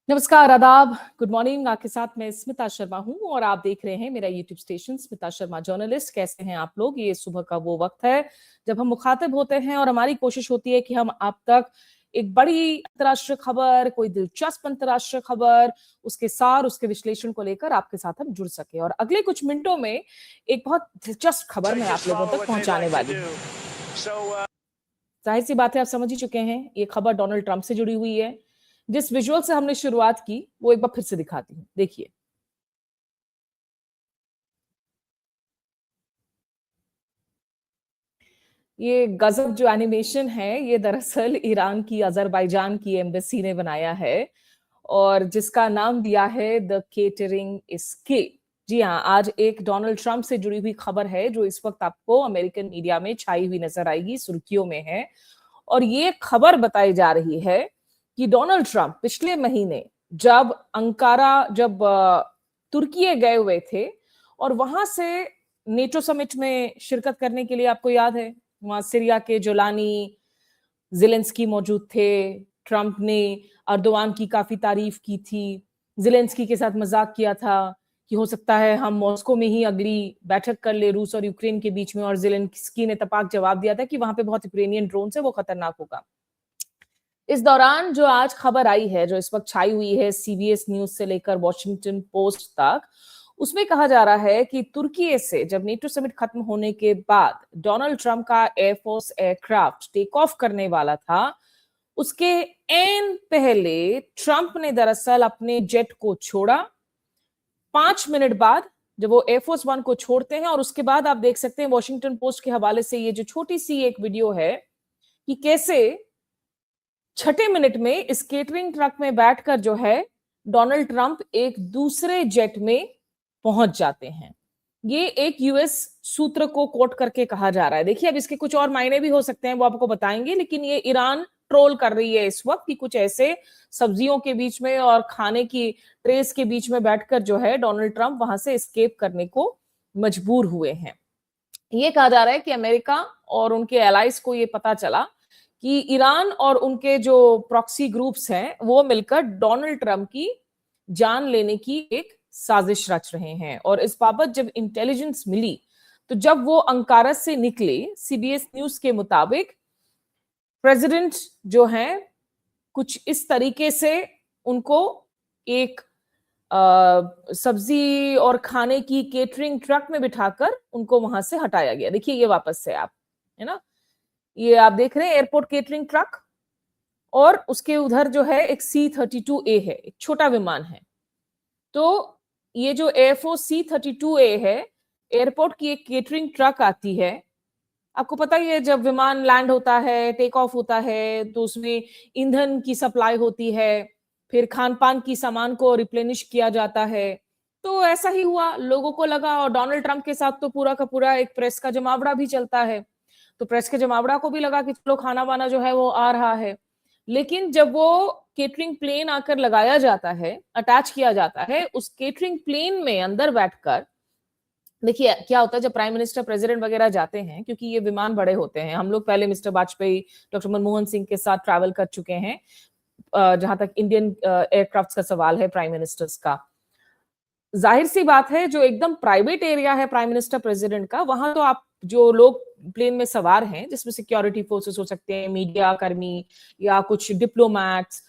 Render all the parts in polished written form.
नमस्कार, आदाब, good morning. आपके साथ मैं स्मिता शर्मा हूं और आप देख रहे हैं मेरा YouTube station Smita Sharma journalist. कैसे हैं आप लोग? ये सुबह का वो वक्त है जब हम मुखातिब होते हैं और हमारी कोशिश होती है कि हम आप तक एक बड़ी अंतर्राष्ट्रीय खबर, कोई दिलचस्प अंतर्राष्ट्रीय खबर, उसके सार, उसके विश्लेषण को लेकर आपके साथ हम जुड़ सके। और अगले कुछ मिनटों में एक बहुत दिलचस्प खबर मैं आप लोगों तक पहुंचाने वाली हूँ। जाहिर सी बात है, आप समझ ही चुके हैं, ये खबर डोनाल्ड ट्रंप से जुड़ी हुई है। जिस विजुअल से हमने शुरुआत की वो एक बार फिर से दिखाती हूँ, देखिए। ये गजब जो एनिमेशन है, ये दरअसल ईरान की अजरबैजान की एम्बेसी ने बनाया है और जिसका नाम दिया है द केटरिंग एस्केप। जी हाँ, आज एक डोनाल्ड ट्रंप से जुड़ी हुई खबर है जो इस वक्त आपको अमेरिकन मीडिया में छाई हुई नजर आएगी, सुर्खियों में है। और ये खबर बताई जा रही है कि डोनाल्ड ट्रंप पिछले महीने जब तुर्की गए हुए थे और वहां से नेटो समिट में शिरकत करने के लिए, आपको याद है, वहां सीरिया के जोलानी, ज़ेलेंस्की मौजूद थे। ट्रंप ने अर्दोआन की काफी तारीफ की थी, ज़ेलेंस्की के साथ मजाक किया था कि हो सकता है हम मॉस्को में ही अगली बैठक कर ले रूस और यूक्रेन के बीच में, और ज़ेलेंस्की ने तपाक जवाब दिया था कि वहां पे बहुत यूक्रेनियन ड्रोन है, वो खतरनाक होगा। इस दौरान जो आज खबर आई है, जो इस वक्त छाई हुई है सीबीएस न्यूज से लेकर वॉशिंगटन पोस्ट तक, उसमें कहा जा रहा है कि तुर्की से जब नेटो समिट खत्म होने के बाद डोनाल्ड ट्रंप का एयरफोर्स एयरक्राफ्ट टेक ऑफ करने वाला था, उसके एन पहले ट्रंप ने दरअसल अपने जेट को छोड़ा। 5 मिनट बाद जब वो एयरफोर्स वन को छोड़ते हैं, और उसके बाद आप देख सकते हैं वॉशिंगटन पोस्ट के हवाले से ये जो छोटी सी एक वीडियो है कि कैसे 6 मिनट में इस केटरिंग ट्रक में बैठकर जो है डोनाल्ड ट्रंप एक दूसरे जेट में पहुंच जाते हैं। ये एक यूएस सूत्र को कोट करके कहा जा रहा है। देखिए, अब इसके कुछ और मायने भी हो सकते हैं, वो आपको बताएंगे, लेकिन ये ईरान ट्रोल कर रही है इस वक्त कि कुछ ऐसे सब्जियों के बीच में और खाने की ट्रेस के बीच में बैठकर जो है डोनाल्ड ट्रंप वहां से एस्केप करने को मजबूर हुए हैं। ये कहा जा रहा है कि अमेरिका और उनके एलाइज को ये पता चला कि ईरान और उनके जो प्रॉक्सी ग्रुप्स हैं वो मिलकर डोनाल्ड ट्रंप की जान लेने की एक साजिश रच रहे हैं। और इस बाबत जब इंटेलिजेंस मिली, तो जब वो अंकारा से निकले, सीबीएस न्यूज के मुताबिक प्रेसिडेंट जो हैं कुछ इस तरीके से उनको एक सब्जी और खाने की केटरिंग ट्रक में बिठाकर उनको वहां से हटाया गया। देखिए, ये वापस से आप, है ना, ये आप देख रहे हैं एयरपोर्ट केटरिंग ट्रक, और उसके उधर जो है एक C-32A है, एक छोटा विमान है। तो ये जो एयरफोर्स C-32A है, एयरपोर्ट की एक केटरिंग ट्रक आती है। आपको पता ही है, जब विमान लैंड होता है, टेक ऑफ होता है, तो उसमें ईंधन की सप्लाई होती है, फिर खान पान की सामान को रिप्लेनिश किया जाता है। तो ऐसा ही हुआ, लोगों को लगा, और डोनाल्ड ट्रंप के साथ तो पूरा का पूरा एक प्रेस का जमावड़ा भी चलता है, तो प्रेस के जमावड़ा को भी लगा कि चलो खाना वाना जो है वो आ रहा है। लेकिन जब वो केटरिंग प्लेन आकर लगाया जाता है, अटैच किया जाता है, उस केटरिंग प्लेन में अंदर बैठकर, देखिए क्या होता है जब प्राइम मिनिस्टर, प्रेसिडेंट वगैरह जाते हैं, क्योंकि ये विमान बड़े होते हैं। हम लोग पहले मिस्टर वाजपेयी, डॉक्टर मनमोहन सिंह के साथ ट्रैवल कर चुके हैं, जहां तक इंडियन एयरक्राफ्ट का सवाल है, प्राइम मिनिस्टर्स का। जाहिर सी बात है, जो एकदम प्राइवेट एरिया है प्राइम मिनिस्टर प्रेसिडेंट का, वहां तो आप जो लोग प्लेन में सवार हैं, जिसमें सिक्योरिटी फोर्सेस हो सकते हैं, मीडिया कर्मी या कुछ डिप्लोमैट्स,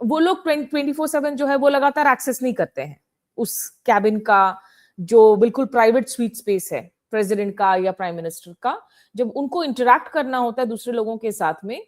वो लोग 24/7 जो है वो लगातार एक्सेस नहीं करते हैं उस कैबिन का, जो बिल्कुल प्राइवेट स्वीट स्पेस है प्रेसिडेंट का या प्राइम मिनिस्टर का। जब उनको इंटरैक्ट करना होता है दूसरे लोगों के साथ में,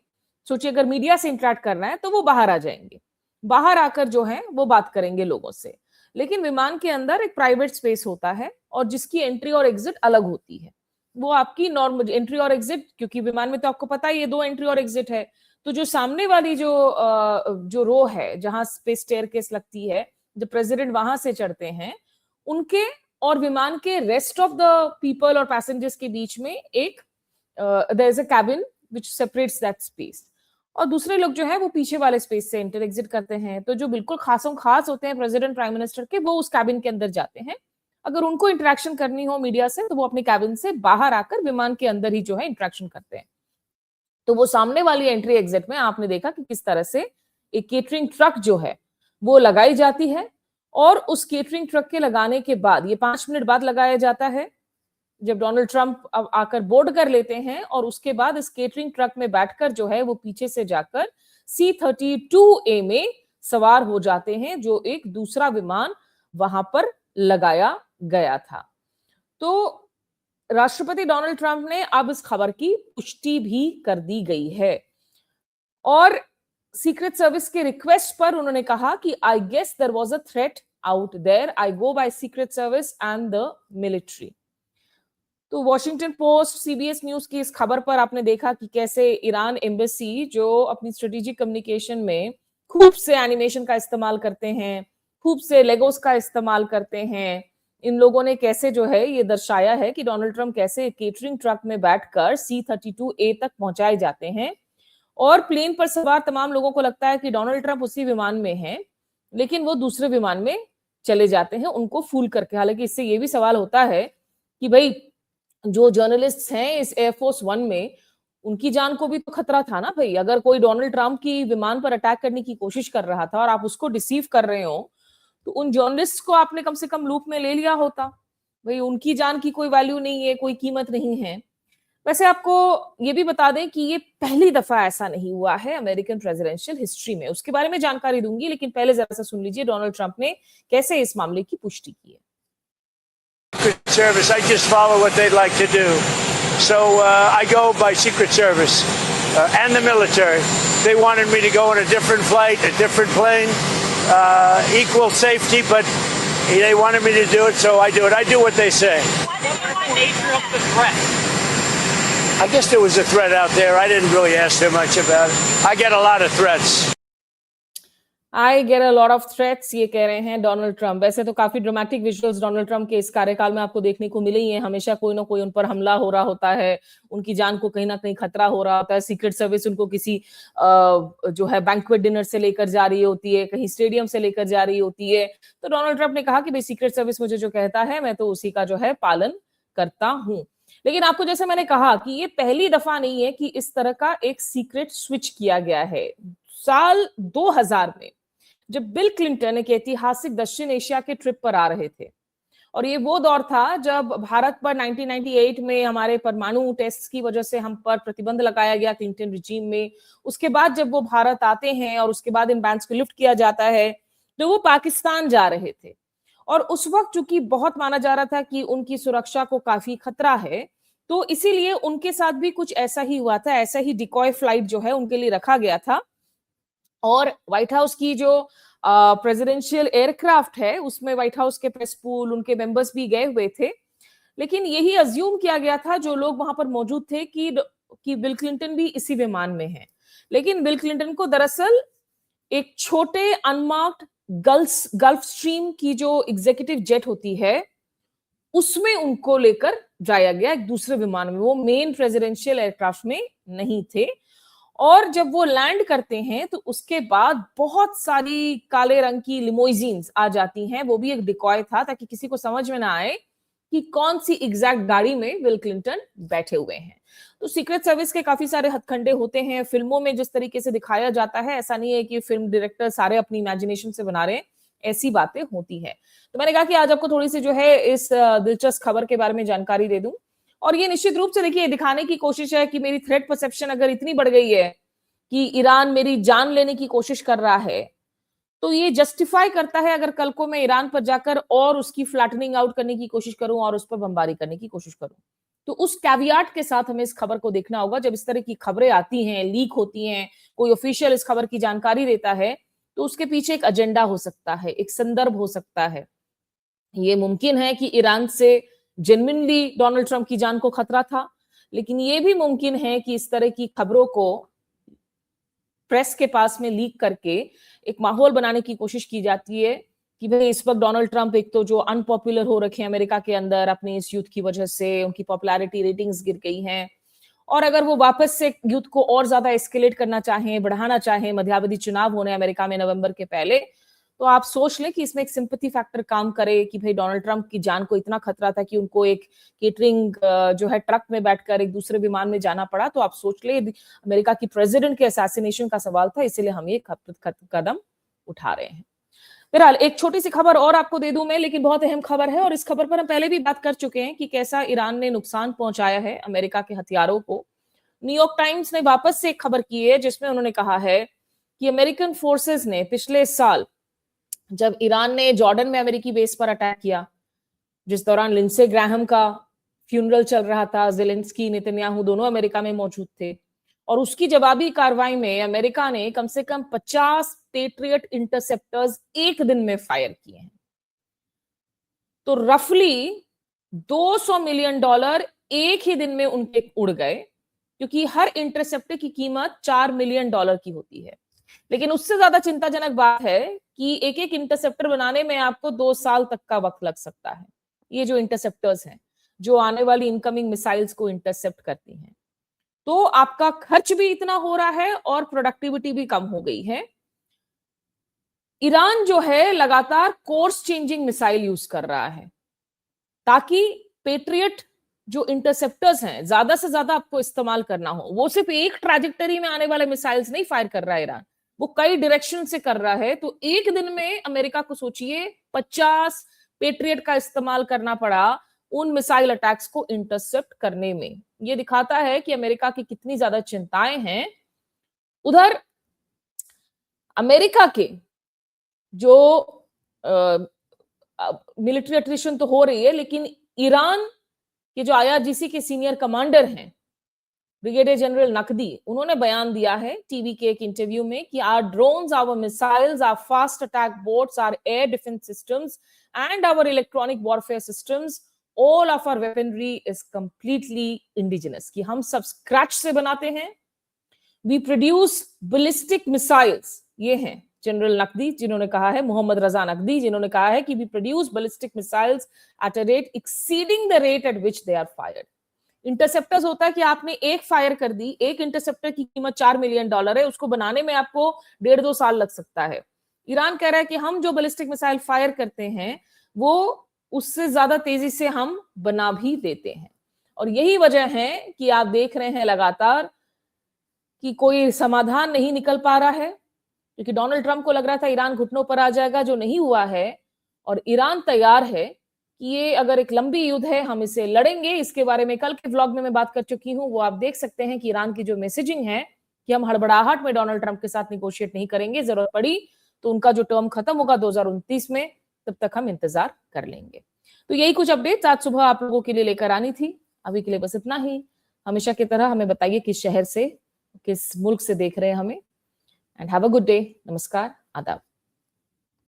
सोचिए अगर मीडिया से इंटरैक्ट करना है तो वो बाहर आ जाएंगे, बाहर आकर जो है वो बात करेंगे लोगों से। लेकिन विमान के अंदर एक प्राइवेट स्पेस होता है और जिसकी एंट्री और एग्जिट अलग होती है। वो आपकी नॉर्मल एंट्री और एग्जिट, क्योंकि विमान में तो आपको पता है ये 2 एंट्री और एग्जिट है, तो जो सामने वाली जो रो है जहां स्पेस स्टेयरकेस लगती है, जब प्रेसिडेंट वहां से चढ़ते हैं, उनके और विमान के रेस्ट ऑफ द पीपल और पैसेंजर्स के बीच में एक there is a cabin which separates that space, और दूसरे लोग जो है वो पीछे वाले स्पेस से एंटर एग्जिट करते हैं। तो जो बिल्कुल खासों खास होते हैं प्रेसिडेंट प्राइम मिनिस्टर के, वो उस कैबिन के अंदर जाते हैं। अगर उनको इंटरेक्शन करनी हो मीडिया से, तो वो अपने कैबिन से बाहर आकर विमान के अंदर ही जो है इंटरेक्शन करते हैं। तो वो सामने वाली एंट्री एग्जिट में आपने देखा कि किस तरह से एक केटरिंग ट्रक जो है वो लगाई जाती है और उस केटरिंग ट्रक के लगाने के बाद, ये 5 मिनट बाद लगाया जाता है, जब डोनाल्ड ट्रंप अब आकर बोर्ड कर लेते हैं, और उसके बाद इस केटरिंग ट्रक में बैठकर जो है वो पीछे से जाकर C-32A में सवार हो जाते हैं, जो एक दूसरा विमान वहां पर लगाया गया था। तो राष्ट्रपति डोनाल्ड ट्रंप ने अब इस खबर की पुष्टि भी कर दी गई है और सीक्रेट सर्विस के रिक्वेस्ट पर उन्होंने कहा कि I guess there was a threat out there, I go by secret service and the military. तो वॉशिंगटन पोस्ट, सीबीएस न्यूज की इस खबर पर आपने देखा कि कैसे ईरान एम्बेसी जो अपनी स्ट्रेटेजिक कम्युनिकेशन में खूब से एनिमेशन का इस्तेमाल करते हैं, खूब से लेगोस का इस्तेमाल करते हैं, इन लोगों ने कैसे जो है ये दर्शाया है कि डोनाल्ड ट्रंप कैसे केटरिंग ट्रक में बैठकर C-32A तक पहुंचाए जाते हैं और प्लेन पर सवार तमाम लोगों को लगता है कि डोनाल्ड ट्रंप उसी विमान में हैं, लेकिन वो दूसरे विमान में चले जाते हैं उनको फूल करके। हालांकि इससे ये भी सवाल होता है कि भाई जो जर्नलिस्ट हैं इस एयरफोर्स वन में, उनकी जान को भी तो खतरा था ना भाई। अगर कोई डोनाल्ड ट्रंप की विमान पर अटैक करने की कोशिश कर रहा था और आप उसको डिसीव कर रहे हो, तो उन जर्नलिस्ट को आपने कम से कम लूप में ले लिया होता। भाई उनकी जान की कोई वैल्यू नहीं है, कोई कीमत नहीं है। वैसे आपको ये भी बता दें कि ये पहली दफा ऐसा नहीं हुआ है अमेरिकन प्रेसिडेंशियल हिस्ट्री में, उसके बारे में जानकारी दूंगी, लेकिन पहले जरा सा सुन लीजिए डोनाल्ड ट्रंप ने कैसे इस मामले की पुष्टि की है। Secret Service, I just follow what they'd like to do. So I go by Secret Service and the military. They wanted me to go on a different flight, a different plane, equal safety, but they wanted me to do it, so I do it. I do what they say. What is the nature of the threat? I guess there was a threat out there. I didn't really ask too much about it. I get a lot of threats. I get a lot of threats, ये कह रहे हैं Donald Trump. वैसे तो काफी dramatic visuals Donald Trump के इस कार्यकाल में आपको देखने को मिले ही हैं। हमेशा कोई ना कोई उन पर हमला हो रहा होता है, उनकी जान को कहीं ना कहीं खतरा हो रहा होता है। सीक्रेट सर्विस उनको किसी जो है बैंक्वेट डिनर से लेकर जा रही होती है, कहीं स्टेडियम से लेकर जा रही होती है। तो डोनाल्ड ट्रंप ने कहा कि भाई सीक्रेट सर्विस मुझे जो कहता है मैं तो उसी का जो है पालन करता हूं। लेकिन आपको जैसे मैंने कहा कि ये पहली दफा नहीं है कि इस तरह का एक सीक्रेट स्विच किया गया है। साल 2000 में जब बिल क्लिंटन एक ऐतिहासिक दक्षिण एशिया के ट्रिप पर आ रहे थे, और ये वो दौर था जब भारत पर 1998 में हमारे परमाणु टेस्ट की वजह से हम पर प्रतिबंध लगाया गया क्लिंटन रिजीम में। उसके बाद जब वो भारत आते हैं और उसके बाद इन बैन्स को लिफ्ट किया जाता है, तो वो पाकिस्तान जा रहे थे। और उस वक्त चूंकि बहुत माना जा रहा था कि उनकी सुरक्षा को काफी खतरा है, तो इसीलिए उनके साथ भी कुछ ऐसा ही हुआ था, ऐसा ही डिकॉय फ्लाइट जो है उनके लिए रखा गया था। और व्हाइट हाउस की जो प्रेसिडेंशियल एयरक्राफ्ट है उसमें व्हाइट हाउस के प्रेस पूल, उनके मेंबर्स भी गए हुए थे। लेकिन यही अज्यूम किया गया था जो लोग वहां पर मौजूद थे कि बिल क्लिंटन भी इसी विमान में है। लेकिन बिल क्लिंटन को दरअसल एक छोटे अनमार्क्ड गल्फ स्ट्रीम की जो एग्जीक्यूटिव जेट होती है उसमें उनको लेकर जाया गया, एक दूसरे विमान में। वो मेन प्रेसिडेंशियल एयरक्राफ्ट में नहीं थे। और जब वो लैंड करते हैं तो उसके बाद बहुत सारी काले रंग की लिमोजिन्स आ जाती हैं। वो भी एक डिकॉय था ताकि किसी को समझ में ना आए कि कौन सी एग्जैक्ट गाड़ी में बिल क्लिंटन बैठे हुए हैं। तो सीक्रेट सर्विस के काफी सारे हथकंडे होते हैं। फिल्मों में जिस तरीके से दिखाया जाता है, ऐसा नहीं है कि फिल्म डायरेक्टर सारे अपनी इमेजिनेशन से बना रहे हैं, ऐसी बातें होती है। तो मैंने कहा कि आज आपको थोड़ी सी जो है इस दिलचस्प खबर के बारे में जानकारी दे दूं। और ये निश्चित रूप से देखिए दिखाने की कोशिश है कि मेरी थ्रेट परसेप्शन अगर इतनी बढ़ गई है कि ईरान मेरी जान लेने की कोशिश कर रहा है, तो ये जस्टिफाई करता है अगर कल को मैं ईरान पर जाकर और उसकी फ्लैटनिंग आउट करने की कोशिश करूं और उस पर बमबारी करने की कोशिश करूं। तो उस कैवियाट के साथ हमें इस खबर को देखना होगा। जब इस तरह की खबरें आती हैं, लीक होती हैं, कोई ऑफिशियल इस खबर की जानकारी देता है, तो उसके पीछे एक एजेंडा हो सकता है, एक संदर्भ हो सकता है। ये मुमकिन है कि ईरान से जेन्युइनली डोनाल्ड ट्रंप की जान को खतरा था, लेकिन ये भी मुमकिन है कि इस तरह की खबरों को प्रेस के पास में लीक करके एक माहौल बनाने की कोशिश की जाती है कि भाई इस वक्त डोनाल्ड ट्रंप एक तो जो अनपॉपुलर हो रखे हैं अमेरिका के अंदर अपनी इस युद्ध की वजह से, उनकी पॉपुलैरिटी रेटिंग्स गिर गई हैं, और अगर वो वापस से युद्ध को और ज्यादा एस्केलेट करना चाहें, बढ़ाना चाहें, मध्यावधि चुनाव होने अमेरिका में नवंबर के पहले, तो आप सोच लें कि इसमें एक सिंपैथी फैक्टर काम करे कि भाई डोनाल्ड ट्रंप की जान को इतना खतरा था कि उनको एक केटरिंग जो है ट्रक में बैठकर एक दूसरे विमान में जाना पड़ा। तो आप सोच ले अमेरिका की प्रेसिडेंट के असैसिनेशन का सवाल था, इसीलिए हम ये कदम उठा रहे हैं। फिलहाल एक छोटी सी खबर और आपको दे दूं मैं, लेकिन बहुत अहम खबर है और इस खबर पर हम पहले भी बात कर चुके हैं कि कैसा ईरान ने नुकसान पहुंचाया है अमेरिका के हथियारों को। न्यूयॉर्क टाइम्स ने वापस से एक खबर की है जिसमें उन्होंने कहा है कि अमेरिकन फोर्सेस ने पिछले साल जब ईरान ने जॉर्डन में अमेरिकी बेस पर अटैक किया, जिस दौरान लिंडसे ग्राहम का फ्यूनरल चल रहा था, ज़ेलेंस्की नेतन्याहू दोनों अमेरिका में मौजूद थे, और उसकी जवाबी कार्रवाई में अमेरिका ने कम से कम 50 पेट्रियट इंटरसेप्टर्स एक दिन में फायर किए हैं। तो रफली $200 मिलियन एक ही दिन में उनके उड़ गए, क्योंकि हर इंटरसेप्टर की कीमत $4 मिलियन की होती है। लेकिन उससे ज्यादा चिंताजनक बात है कि एक एक इंटरसेप्टर बनाने में आपको 2 साल तक का वक्त लग सकता है। ये जो इंटरसेप्टर्स हैं जो आने वाली इनकमिंग मिसाइल्स को इंटरसेप्ट करती हैं, तो आपका खर्च भी इतना हो रहा है और प्रोडक्टिविटी भी कम हो गई है। ईरान जो है लगातार कोर्स चेंजिंग मिसाइल यूज कर रहा है ताकि पेट्रियट जो इंटरसेप्टर्स हैं ज्यादा से ज्यादा आपको इस्तेमाल करना हो। वो सिर्फ एक ट्रैजेक्टरी में आने वाले मिसाइल्स नहीं फायर कर रहा है ईरान, वो कई डायरेक्शन से कर रहा है। तो एक दिन में अमेरिका को सोचिए 50 पेट्रियट का इस्तेमाल करना पड़ा उन मिसाइल अटैक्स को इंटरसेप्ट करने में। ये दिखाता है कि अमेरिका की कितनी ज्यादा चिंताएं हैं। उधर अमेरिका के जो मिलिट्री अट्रिशन तो हो रही है, लेकिन ईरान के जो IRGC के सीनियर कमांडर हैं ब्रिगेडियर जनरल नकदी, उन्होंने बयान दिया है टीवी के एक इंटरव्यू में कि our drones, our missiles, our fast attack boats, our air defence systems and our electronic warfare systems, all of our weaponry is completely indigenous, कि हम सब स्क्रैच से बनाते हैं। वी प्रोड्यूस बैलिस्टिक मिसाइल्स, ये हैं जनरल नकदी जिन्होंने कहा है, मोहम्मद रजा नकदी जिन्होंने कहा है कि we produce ballistic missiles at a rate exceeding the rate at which they are fired. Interceptors होता है कि आपने एक फायर कर दी, एक इंटरसेप्टर की कीमत $4 मिलियन है, उसको बनाने में आपको 1.5-2 साल लग सकता है। ईरान कह रहा है कि हम जो बैलिस्टिक मिसाइल फायर करते हैं वो उससे ज्यादा तेजी से हम बना भी देते हैं। और यही वजह है कि आप देख रहे हैं लगातार कि कोई समाधान नहीं निकल पा रहा है, क्योंकि डोनाल्ड ट्रंप को लग रहा था ईरान घुटनों पर आ जाएगा, जो नहीं हुआ है। और ईरान तैयार है कि ये अगर एक लंबी युद्ध है, हम इसे लड़ेंगे। इसके बारे में कल के व्लॉग में मैं बात कर चुकी हूं, वो आप देख सकते हैं कि ईरान की जो मैसेजिंग है कि हम हड़बड़ाहट में डोनाल्ड ट्रंप के साथ निगोशिएट नहीं करेंगे, जरूरत पड़ी तो उनका जो टर्म खत्म होगा 2029 में, तब तक हम इंतजार कर लेंगे। तो यही कुछ अपडेट आज सुबह आप लोगों के लिए लेकर आनी थी। अभी के लिए बस इतना ही। हमेशा की तरह हमें बताइए किस शहर से, किस मुल्क से देख रहे हैं हमें। And have a good day. नमस्कार, आदाब।